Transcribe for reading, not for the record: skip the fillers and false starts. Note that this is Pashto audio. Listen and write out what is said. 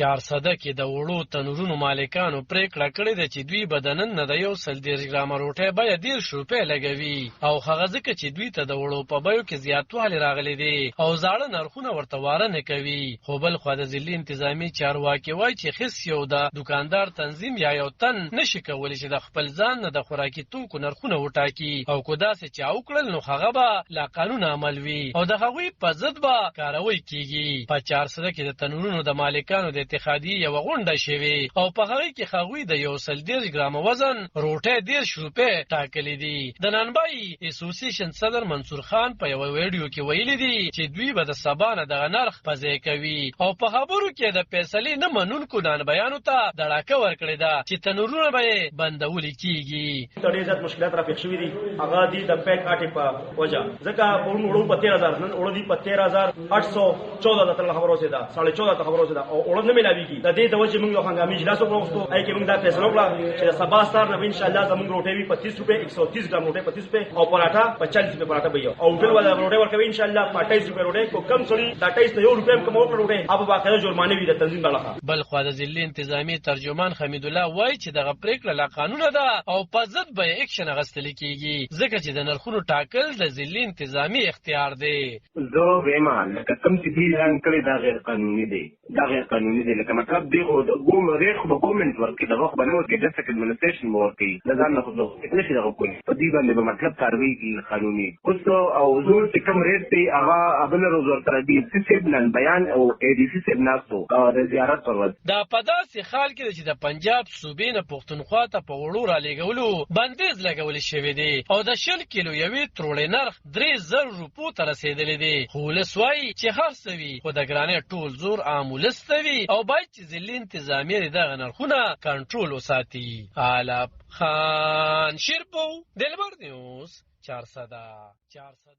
400 کې د وړو تنورونو مالکانو پریکړه کړې ده چې دوی به د نن نه د 130 ګرامه روټۍ بیه 10 روپۍ لګوي او هغه ځکه چې دوی ته د وړو په بیو کې زیاتوالی راغلی دی او زاړه نرخونه ورته واره نه کوي. خو بل خوا د ضلعي انتظامي چارواکي وایي چې هیڅ یو د دکاندار تنظیم یا یو تن نشي کولی چې د خپل ځان نه د خوراکي توکو نرخونه وټاکي او کو داسې چې وکړل نو هغه به لا قانون عمل وي او د هغوی په ضد به کاروي کیږي. په 400 کې د تنورونو د مالکانو د اتحادیې یو غونډه شوې او په هغه کې هغوی د 130 ګرامه وزن روټۍ 10 روپۍ ټاکلې دي. د نانبای اسوسییشن صدر منصور خان په یو ویډیو کې ویلي دي چې دوی به د سبا نه د نرخ په ځای کوي او په خبرو کې د فیصلې نه منونکو نانبایانو ته دړاکه ورکړې ده چې تنورونه به بندول کیږي. ډېر زیات مشکلات را پیښ شوي دي هغه دي د پیک اټې په وجه ځکه پرون وړو په 13000 نن وړو دي په 13814 د تل خبرو سي ده 14.5 د خبرو سي ده او وړو نه ملاويږي. د دې د وجه موږ یو هنګامي اجلاس وکړو اې کې موږ دا فیصله وکړه چې سبا ستار نه ان شاء الله زموږ روټي وي 25 روپے 130 ګرام روټي 25 روپے او پراټا 40 روپے پراټا به او ټول ولا روټي ورکوي ان شاء الله 28 روپے روټي کو کم سړي 28 نه یو روپے کم او روټي اب باقاعده جرمانه وي د تنظیم بلخه. بل خو د ضلعي انتظامی ترجمان حمید الله وایي چې دغه پریکړه لا قانون ده او په ضد به اکشن غستل کیږي ځکه چې د نرخونو ټاکل د ضلعي انتظامی اختیار دی. زه ویما لکه کوم چې دی اعلان کړی دا غیر قانوني دی لکه مطلب دی او ګوم ریخ به ګورنمنت ورکړي دغه بنور کې د سټ ایڈمنسټریشن ورکړي د ځان نه خو نشي دغه کولی په دې باندې به مطلب کاروي کی قانوني اوس او زور چې کوم ریټ دی هغه ابل روز ورته دی سیبلن بیان او ای ډی سی سیبناسو د زیارت پر ورځ دا په داسې حال کې چې د پنجاب صوبې نه پښتونخوا ته په وړو را لېږولو بندیز لګول شوی دی او د 10 کیلو یوې تروړې نرخ 3000 روپو ته رسیدلی دی. خو ولس وایي چې هر څه وي خو د ګرانۍ ټول زور عام ولس ته وي او باید چې ضلعي انتظامیه دغه نرخونه کنټرول وساتي. علب خان شیرپو دلبر نیوز 400